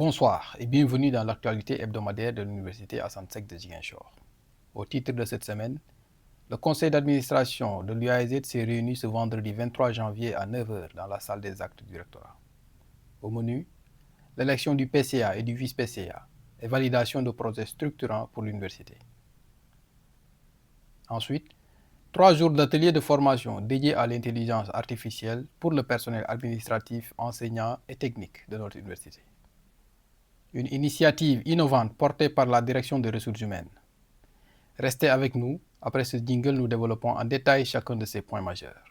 Bonsoir et bienvenue dans l'actualité hebdomadaire de l'Université Assane Seck de Ziguinchor. Au titre de cette semaine, le conseil d'administration de l'UAEZ s'est réuni ce vendredi 23 janvier à 9 h dans la salle des actes du rectorat. Au menu, l'élection du PCA et du vice-PCA et validation de projets structurants pour l'université. Ensuite, 3 jours d'ateliers de formation dédiés à l'intelligence artificielle pour le personnel administratif, enseignant et technique de notre université. Une initiative innovante portée par la direction des ressources humaines. Restez avec nous. Après ce jingle, nous développons en détail chacun de ces points majeurs.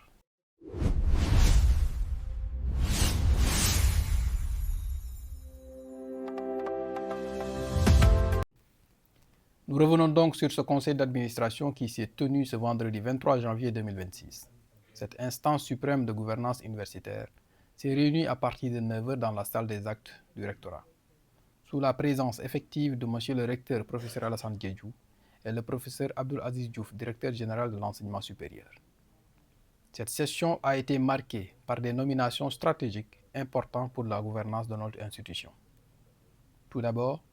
Nous revenons donc sur ce conseil d'administration qui s'est tenu ce vendredi 23 janvier 2026. Cette instance suprême de gouvernance universitaire s'est réunie à partir de 9 h dans la salle des actes du rectorat, sous la présence effective de M. le recteur professeur Alassane Diédhiou et le professeur Abdoul Aziz Diouf, directeur général de l'enseignement supérieur. Cette session a été marquée par des nominations stratégiques importantes pour la gouvernance de notre institution. Tout d'abord,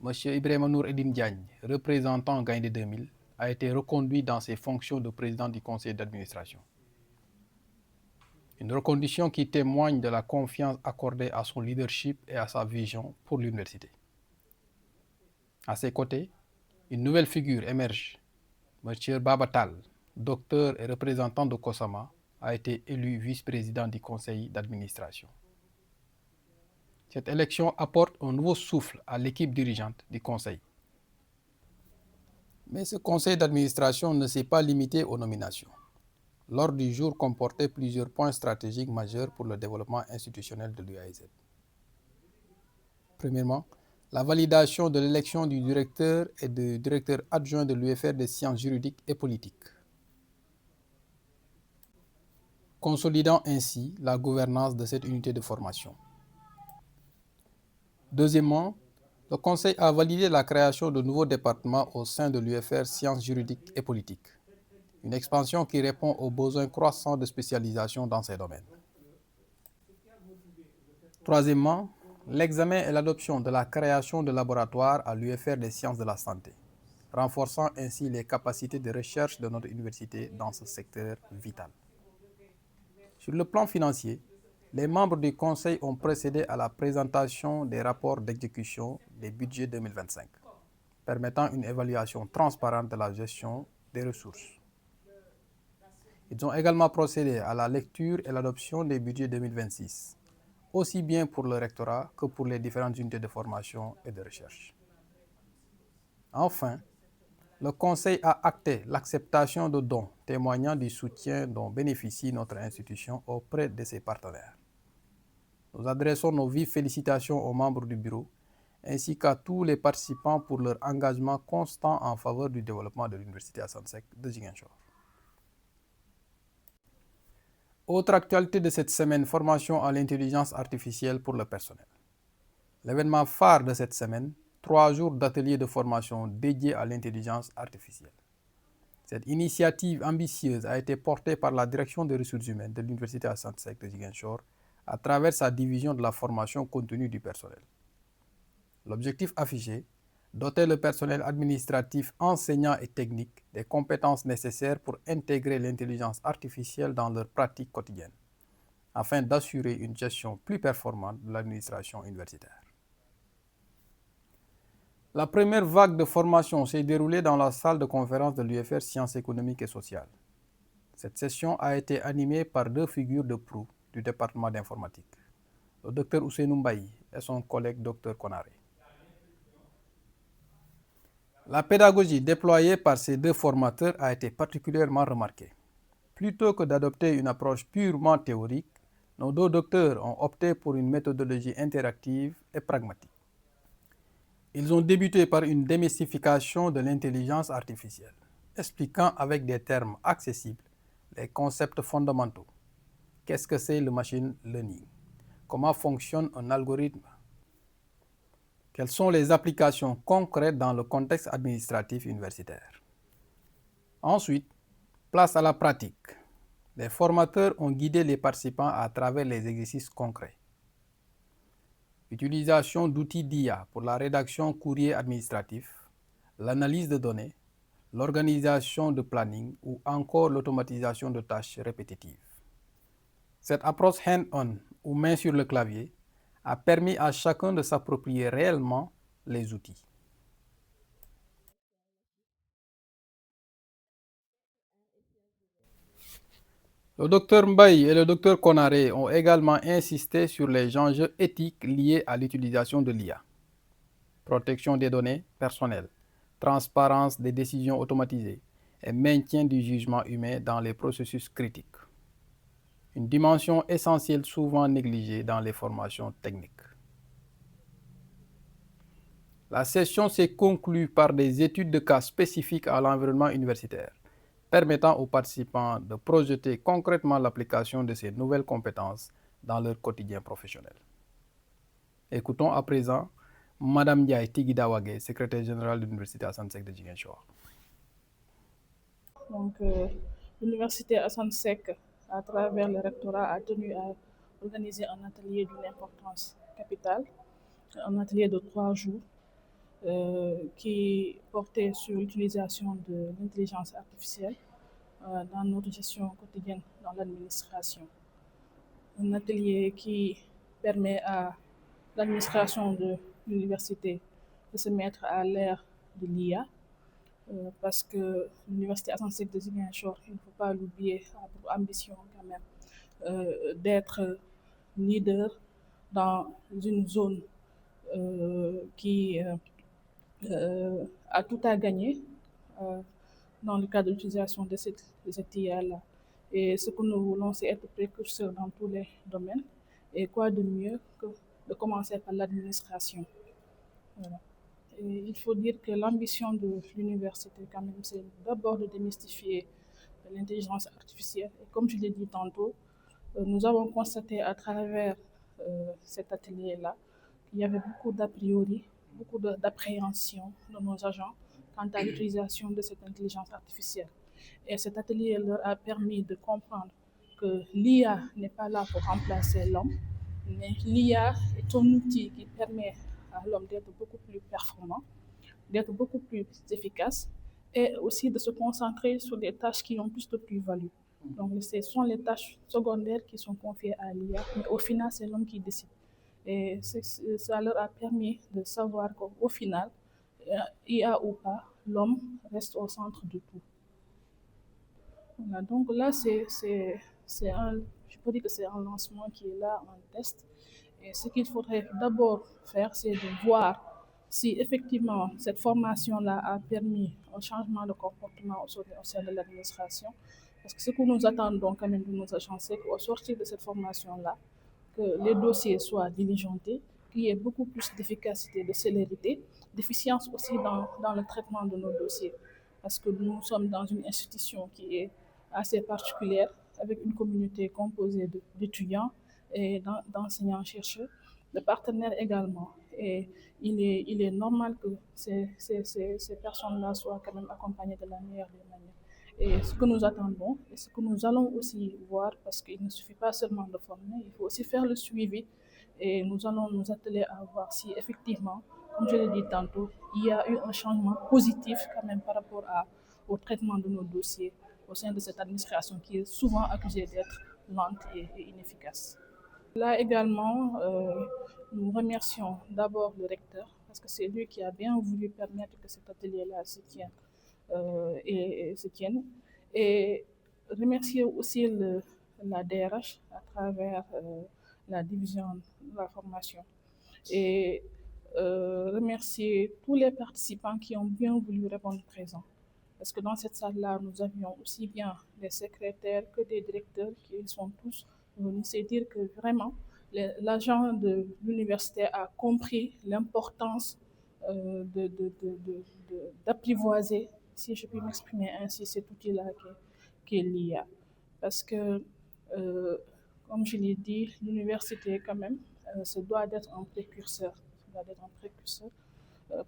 M. Ibrahima Nour Edine Diagne, représentant Gaïndé 2000, a été reconduit dans ses fonctions de président du conseil d'administration. Une reconduction qui témoigne de la confiance accordée à son leadership et à sa vision pour l'université. À ses côtés, une nouvelle figure émerge. M. Babatal, docteur et représentant de Kosama, a été élu vice-président du conseil d'administration. Cette élection apporte un nouveau souffle à l'équipe dirigeante du conseil. Mais ce conseil d'administration ne s'est pas limité aux nominations. L'ordre du jour comportait plusieurs points stratégiques majeurs pour le développement institutionnel de l'UAEZ. Premièrement, la validation de l'élection du directeur et du directeur adjoint de l'UFR des sciences juridiques et politiques, consolidant ainsi la gouvernance de cette unité de formation. Deuxièmement, le Conseil a validé la création de nouveaux départements au sein de l'UFR sciences juridiques et politiques, une expansion qui répond aux besoins croissants de spécialisation dans ces domaines. Troisièmement, l'examen et l'adoption de la création de laboratoires à l'UFR des sciences de la santé, renforçant ainsi les capacités de recherche de notre université dans ce secteur vital. Sur le plan financier, les membres du Conseil ont procédé à la présentation des rapports d'exécution des budgets 2025, permettant une évaluation transparente de la gestion des ressources. Ils ont également procédé à la lecture et l'adoption des budgets 2026, aussi bien pour le rectorat que pour les différentes unités de formation et de recherche. Enfin, le Conseil a acté l'acceptation de dons témoignant du soutien dont bénéficie notre institution auprès de ses partenaires. Nous adressons nos vives félicitations aux membres du bureau ainsi qu'à tous les participants pour leur engagement constant en faveur du développement de l'Université Assane Seck de Ziguinchor. Autre actualité de cette semaine, formation à l'intelligence artificielle pour le personnel. L'événement phare de cette semaine, 3 jours d'ateliers de formation dédiés à l'intelligence artificielle. Cette initiative ambitieuse a été portée par la direction des ressources humaines de l'Université Assane Seck de Ziguinchor à travers sa division de la formation continue du personnel. L'objectif affiché, doter le personnel administratif, enseignant et technique des compétences nécessaires pour intégrer l'intelligence artificielle dans leurs pratiques quotidiennes, afin d'assurer une gestion plus performante de l'administration universitaire. La première vague de formation s'est déroulée dans la salle de conférence de l'UFR Sciences économiques et sociales. Cette session a été animée par 2 figures de proue du département d'informatique, le Dr Ousseinou Mbaye et son collègue Dr Konaré. La pédagogie déployée par ces 2 formateurs a été particulièrement remarquée. Plutôt que d'adopter une approche purement théorique, nos 2 docteurs ont opté pour une méthodologie interactive et pragmatique. Ils ont débuté par une démystification de l'intelligence artificielle, expliquant avec des termes accessibles les concepts fondamentaux. Qu'est-ce que c'est le machine learning? Comment fonctionne un algorithme? Quelles sont les applications concrètes dans le contexte administratif universitaire? Ensuite, place à la pratique. Les formateurs ont guidé les participants à travers les exercices concrets. Utilisation d'outils d'IA pour la rédaction courrier administratif, l'analyse de données, l'organisation de planning ou encore l'automatisation de tâches répétitives. Cette approche hand-on ou main sur le clavier a permis à chacun de s'approprier réellement les outils. Le docteur Mbaye et le docteur Konaré ont également insisté sur les enjeux éthiques liés à l'utilisation de l'IA. Protection des données personnelles, transparence des décisions automatisées et maintien du jugement humain dans les processus critiques. Une dimension essentielle souvent négligée dans les formations techniques. La session s'est conclue par des études de cas spécifiques à l'environnement universitaire, permettant aux participants de projeter concrètement l'application de ces nouvelles compétences dans leur quotidien professionnel. Écoutons à présent Madame Ndiaye Tigidawage, secrétaire générale de l'Université Assane Seck de Ziguinchor. Donc, l'Université Assane Seck, à travers le rectorat, a tenu à organiser un atelier d'une importance capitale, un atelier de 3 jours qui portait sur l'utilisation de l'intelligence artificielle dans notre gestion quotidienne dans l'administration. Un atelier qui permet à l'administration de l'université de se mettre à l'ère de l'IA, parce que l'université Assane Seck de Ziguinchor, il ne faut pas l'oublier, a pour ambition quand même d'être leader dans une zone qui a tout à gagner dans le cadre de l'utilisation de cette IA-là. Et ce que nous voulons, c'est être précurseurs dans tous les domaines. Et quoi de mieux que de commencer par l'administration. Voilà. Et il faut dire que l'ambition de l'université, quand même, c'est d'abord de démystifier l'intelligence artificielle. Et comme je l'ai dit tantôt, nous avons constaté à travers cet atelier-là qu'il y avait beaucoup d'a priori, beaucoup d'appréhension de nos agents quant à l'utilisation de cette intelligence artificielle. Et cet atelier leur a permis de comprendre que l'IA n'est pas là pour remplacer l'homme, mais l'IA est un outil qui permet à l'homme d'être beaucoup plus performant, d'être beaucoup plus efficace et aussi de se concentrer sur des tâches qui ont plus de plus-value. Donc, ce sont les tâches secondaires qui sont confiées à l'IA, mais au final, c'est l'homme qui décide. Et ça leur a permis de savoir qu'au final, IA ou pas, l'homme reste au centre de tout. Voilà, donc là, je peux dire que c'est un lancement qui est là en test. Et ce qu'il faudrait d'abord faire, c'est de voir si effectivement cette formation-là a permis un changement de comportement au sein de l'administration. Parce que ce que nous attendons quand même de nos agents, c'est qu'au sortir de cette formation-là, que les dossiers soient diligentés, qu'il y ait beaucoup plus d'efficacité, de célérité, d'efficience aussi dans le traitement de nos dossiers. Parce que nous sommes dans une institution qui est assez particulière, avec une communauté composée d'étudiants et d'enseignants-chercheurs, de partenaires également. Et il est normal que ces personnes-là soient quand même accompagnées de la meilleure des manières. Et ce que nous attendons, et ce que nous allons aussi voir, parce qu'il ne suffit pas seulement de former, il faut aussi faire le suivi. Et nous allons nous atteler à voir si effectivement, comme je l'ai dit tantôt, il y a eu un changement positif quand même par rapport au traitement de nos dossiers au sein de cette administration qui est souvent accusée d'être lente et inefficace. Là également, nous remercions d'abord le recteur parce que c'est lui qui a bien voulu permettre que cet atelier-là se tienne et se tienne. Et remercier aussi la DRH à travers la division de la formation. Et remercier tous les participants qui ont bien voulu répondre présents. Parce que dans cette salle-là, nous avions aussi bien des secrétaires que des directeurs qui sont tous venus. C'est dire que vraiment, l'agent de l'université a compris l'importance d'apprivoiser, si je puis m'exprimer ainsi, cet outil-là qui est l'IA. Parce que, comme je l'ai dit, l'université, quand même, se doit d'être un précurseur.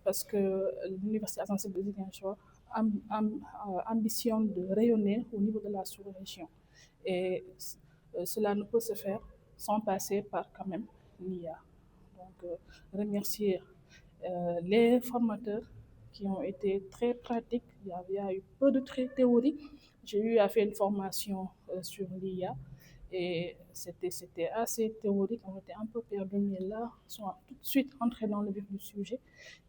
Parce que l'université Assane Seck de Ziguinchor ambitionne de rayonner au niveau de la sous-région. Et cela ne peut se faire sans passer par quand même l'IA. Donc remercier les formateurs qui ont été très pratiques. Il y a eu peu de théorie. J'ai eu à faire une formation sur l'IA et c'était assez théorique, on était un peu perdus, mais là, ils sont tout de suite entrés dans le vif du sujet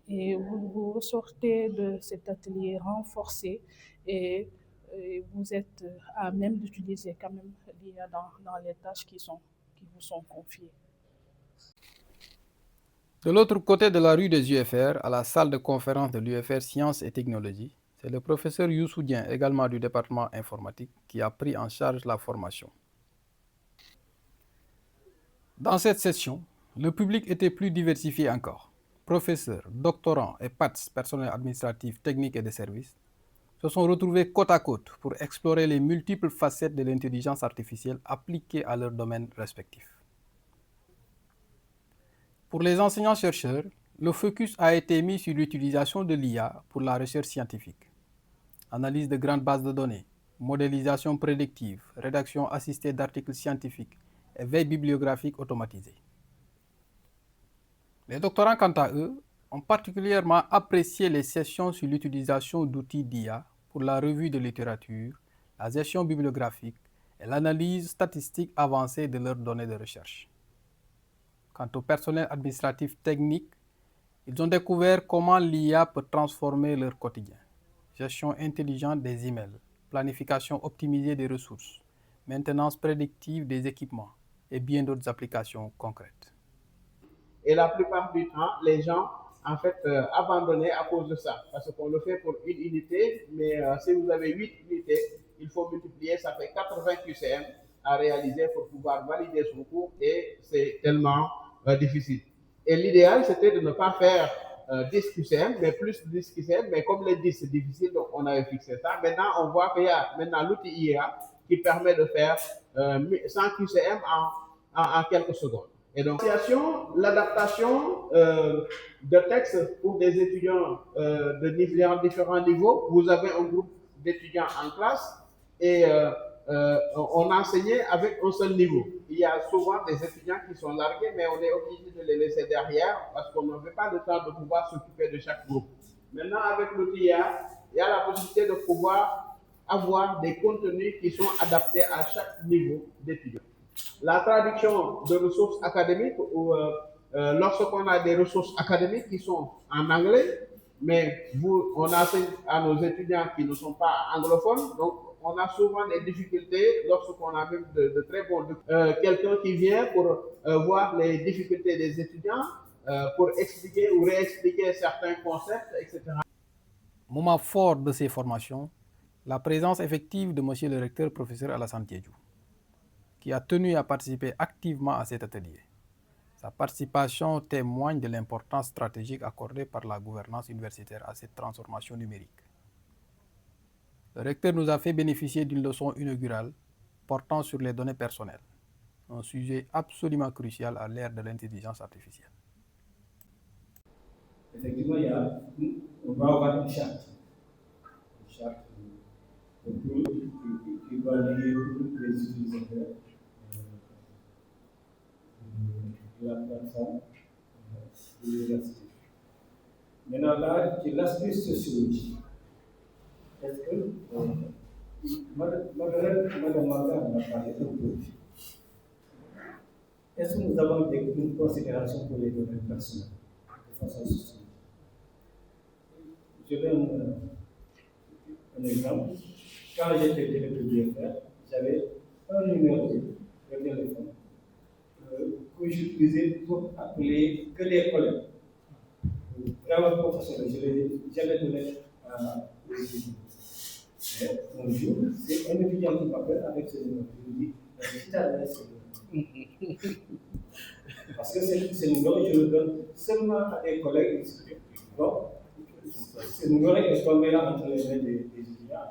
et vous ressortez de cet atelier renforcé et vous êtes à même d'utiliser quand même l'IA dans les tâches qui vous sont confiées. De l'autre côté de la rue des UFR, à la salle de conférence de l'UFR Sciences et Technologies, c'est le professeur Youssou Dien, également du département informatique, qui a pris en charge la formation. Dans cette session, le public était plus diversifié encore. Professeurs, doctorants et PATS, personnel administratif, technique et de services, se sont retrouvés côte à côte pour explorer les multiples facettes de l'intelligence artificielle appliquées à leurs domaines respectifs. Pour les enseignants-chercheurs, le focus a été mis sur l'utilisation de l'IA pour la recherche scientifique. Analyse de grandes bases de données, modélisation prédictive, rédaction assistée d'articles scientifiques et veille bibliographique automatisée. Les doctorants, quant à eux, ont particulièrement apprécié les sessions sur l'utilisation d'outils d'IA pour la revue de littérature, la gestion bibliographique et l'analyse statistique avancée de leurs données de recherche. Quant au personnel administratif technique, ils ont découvert comment l'IA peut transformer leur quotidien. Gestion intelligente des emails, planification optimisée des ressources, maintenance prédictive des équipements et bien d'autres applications concrètes. Et la plupart du temps, les gens, en fait, abandonnaient à cause de ça. Parce qu'on le fait pour une unité, mais si vous avez 8 unités, il faut multiplier, ça fait 80 QCM à réaliser pour pouvoir valider son cours et c'est tellement difficile. Et l'idéal, c'était de ne pas faire 10 QCM, mais plus de 10 QCM, mais comme les 10 c'est difficile, donc on avait fixé ça. Maintenant, on voit qu'il y a maintenant l'outil IA qui permet de faire 100 QCM en quelques secondes. Et donc, l'adaptation de textes pour des étudiants de différents niveaux. Vous avez un groupe d'étudiants en classe et on enseignait avec un seul niveau. Il y a souvent des étudiants qui sont largués, mais on est obligé de les laisser derrière parce qu'on n'avait pas le temps de pouvoir s'occuper de chaque groupe. Maintenant, avec l'outil IA, il y a la possibilité de pouvoir avoir des contenus qui sont adaptés à chaque niveau d'étudiant. La traduction de ressources académiques, lorsqu'on a des ressources académiques qui sont en anglais, mais on enseigne à nos étudiants qui ne sont pas anglophones, donc on a souvent des difficultés lorsqu'on a même de très bons quelqu'un qui vient pour voir les difficultés des étudiants, pour expliquer ou réexpliquer certains concepts, etc. Moment fort de ces formations, la présence effective de M. le recteur professeur Alassane Diédhiou, qui a tenu à participer activement à cet atelier. Sa participation témoigne de l'importance stratégique accordée par la gouvernance universitaire à cette transformation numérique. Le recteur nous a fait bénéficier d'une leçon inaugurale portant sur les données personnelles, un sujet absolument crucial à l'ère de l'intelligence artificielle. Effectivement, on va avoir une charte qui va lier tous les utilisateurs de la plateforme de l'université. Maintenant, là, c'est l'aspect sociologique. Est-ce que Madame Maga m'a parlé un peu. Est-ce que nous avons une considération pour les données personnelles de façon sociologique? Je donne un exemple. Quand j'étais directeur de l'UFR, j'avais un numéro de téléphone que j'utilisais pour appeler que les collègues. Vraiment professionnel, je l'ai jamais donné aux étudiants. Mais un jour, c'est un étudiant qui m'appelle avec ce numéro. Je lui dis, si tu as donné ce numéro. Parce que ce numéro, je le donne seulement à des collègues étudiants. Donc, ce numéro est tombé là entre les mains des étudiants.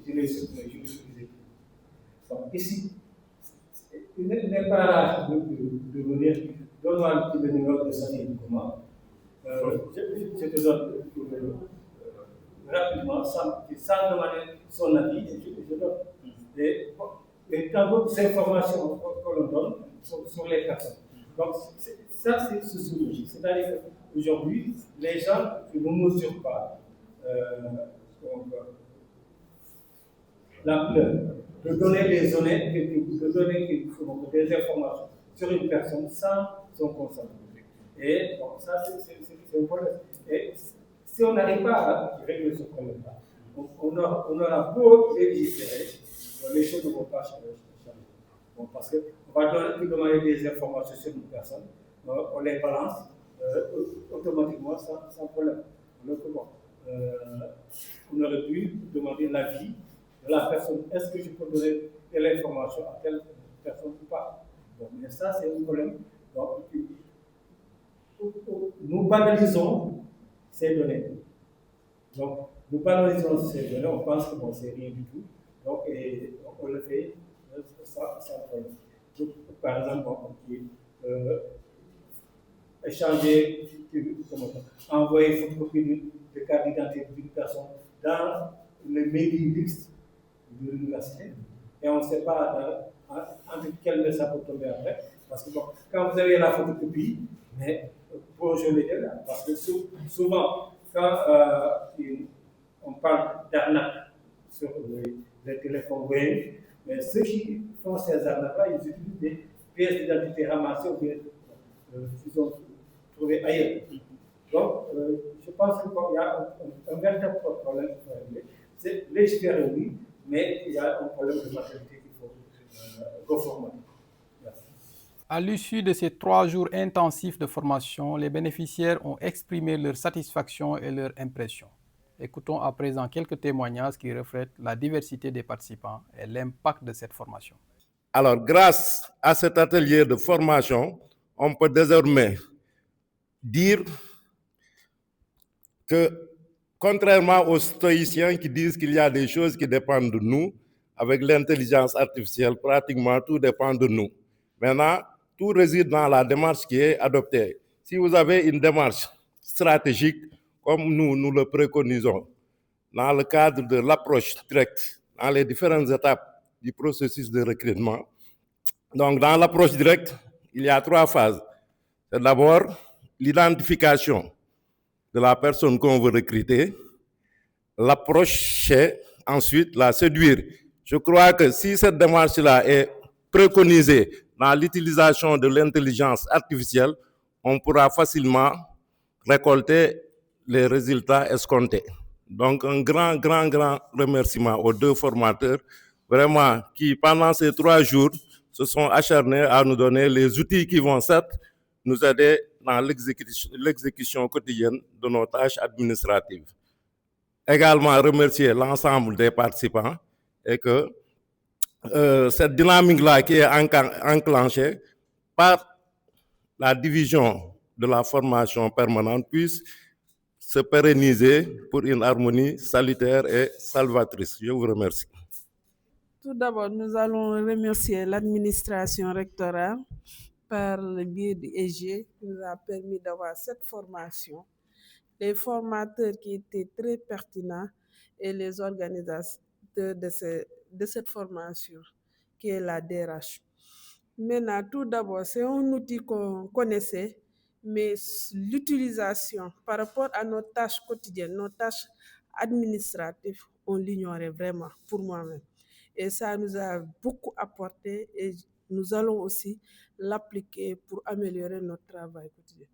Je l'ai utilisé. Donc, ici, il n'est pas rare de venir, donne-moi le numéro de sa fille, comment. Je te donne rapidement, sans demander son avis, je donne des tant d'autres informations que l'on donne sur les personnes. Donc, ça, c'est sociologique. C'est-à-dire qu'aujourd'hui, les gens ne mesurent pas l'ampleur de donner des informations sur une personne sans son consentement. Et bon, ça, c'est un problème. Et si on n'arrive pas à régler ce problème-là, on aura beau légiférer, les choses ne vont pas changer. Bon, parce qu'on va demander des informations sur une personne, on les balance automatiquement sans problème. Donc, bon, on aurait pu demander l'avis de la personne. Est-ce que je peux donner telle information à telle personne ou pas? Bon, mais ça, c'est un problème. Donc, nous banalisons ces données. Donc, nous banalisons ces données, on pense que bon, c'est rien du tout. Donc, et on le fait sans problème. Donc, par exemple, on peut échanger, envoyer photocopie de carte d'identité d'une personne dans le mailing list de l'université. Et on ne sait pas entre quel message peut tomber après. Parce que bon, quand vous avez la photocopie, mais bonjour les gars, parce que souvent, quand on parle d'arnaque sur les téléphones web, mais ceux qui font ces arnaques-là, ils utilisent des pièces d'identité ramassées ou bien ils ont trouvé ailleurs. Donc, je pense qu'il y a un véritable problème qu'il faut régler. C'est légiférer, oui, mais il y a un problème de matérialité qu'il faut reformer. À l'issue de ces 3 jours intensifs de formation, les bénéficiaires ont exprimé leur satisfaction et leur impression. Écoutons à présent quelques témoignages qui reflètent la diversité des participants et l'impact de cette formation. Alors, grâce à cet atelier de formation, on peut désormais dire que, contrairement aux stoïciens qui disent qu'il y a des choses qui dépendent de nous, avec l'intelligence artificielle, pratiquement tout dépend de nous. Maintenant, tout réside dans la démarche qui est adoptée. Si vous avez une démarche stratégique, comme nous le préconisons, dans le cadre de l'approche directe, dans les différentes étapes du processus de recrutement, donc dans l'approche directe, il y a 3 phases. C'est d'abord l'identification de la personne qu'on veut recruter, l'approche, c'est ensuite la séduire. Je crois que si cette démarche-là est préconisée dans l'utilisation de l'intelligence artificielle, on pourra facilement récolter les résultats escomptés. Donc, un grand remerciement aux 2 formateurs, vraiment, qui pendant ces 3 jours se sont acharnés à nous donner les outils qui vont certes nous aider dans l'exécution quotidienne de nos tâches administratives. Également remercier l'ensemble des participants et que cette dynamique-là qui est enclenchée par la division de la formation permanente puisse se pérenniser pour une harmonie salutaire et salvatrice. Je vous remercie. Tout d'abord, nous allons remercier l'administration rectorale par le biais du EG qui nous a permis d'avoir cette formation, les formateurs qui étaient très pertinents et les organisateurs de cette formation qui est la DRH. Maintenant, tout d'abord, c'est un outil qu'on connaissait, mais l'utilisation par rapport à nos tâches quotidiennes, nos tâches administratives, on l'ignorait vraiment pour moi-même. Et ça nous a beaucoup apporté et nous allons aussi l'appliquer pour améliorer notre travail quotidien.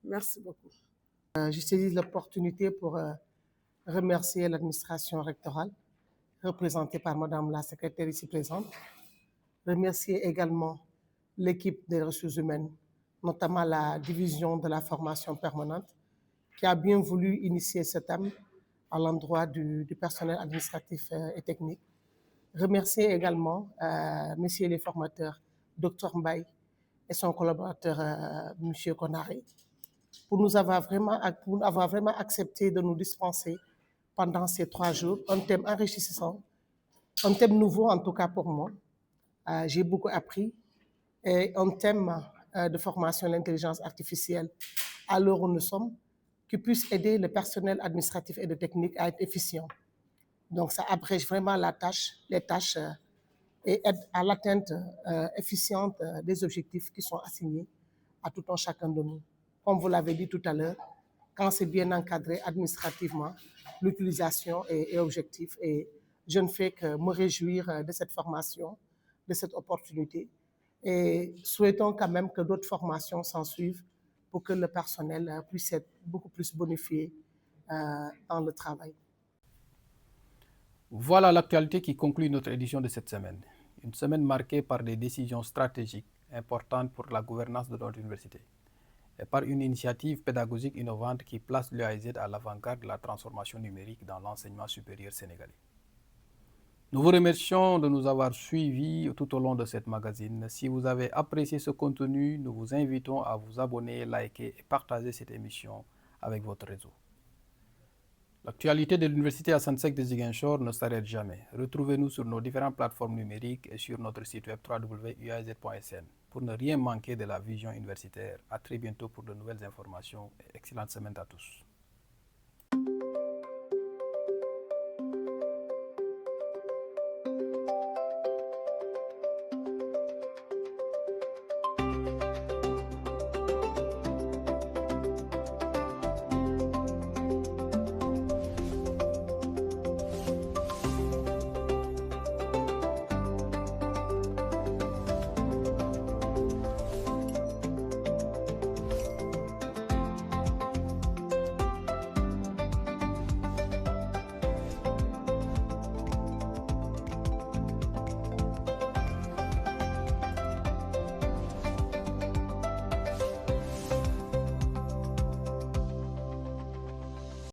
Merci beaucoup. Je saisis l'opportunité pour remercier l'administration rectorale, représentée par Madame la secrétaire ici présente. Remercier également l'équipe des ressources humaines, notamment la division de la formation permanente, qui a bien voulu initier ce thème à l'endroit du personnel administratif et technique. Remercier également messieurs les formateurs, Dr Mbaye et son collaborateur, M. Konaré, pour nous avoir vraiment accepté de nous dispenser pendant ces 3 jours un thème enrichissant, un thème nouveau en tout cas pour moi. J'ai beaucoup appris et un thème de formation à l'intelligence artificielle à l'heure où nous sommes qui puisse aider le personnel administratif et de technique à être efficient. Donc ça abrège vraiment les tâches et aide à l'atteinte efficiente des objectifs qui sont assignés à tout un chacun de nous. Comme vous l'avez dit tout à l'heure, quand c'est bien encadré administrativement, l'utilisation est objective et je ne fais que me réjouir de cette formation, de cette opportunité et souhaitons quand même que d'autres formations s'en suivent pour que le personnel puisse être beaucoup plus bonifié dans le travail. Voilà l'actualité qui conclut notre édition de cette semaine. Une semaine marquée par des décisions stratégiques importantes pour la gouvernance de notre université et par une initiative pédagogique innovante qui place l'UAEZ à l'avant-garde de la transformation numérique dans l'enseignement supérieur sénégalais. Nous vous remercions de nous avoir suivis tout au long de cette magazine. Si vous avez apprécié ce contenu, nous vous invitons à vous abonner, liker et partager cette émission avec votre réseau. L'actualité de l'Université Assane Seck de Ziguinchor ne s'arrête jamais. Retrouvez-nous sur nos différentes plateformes numériques et sur notre site web www.uaz.sn pour ne rien manquer de la vision universitaire. À très bientôt pour de nouvelles informations et excellente semaine à tous.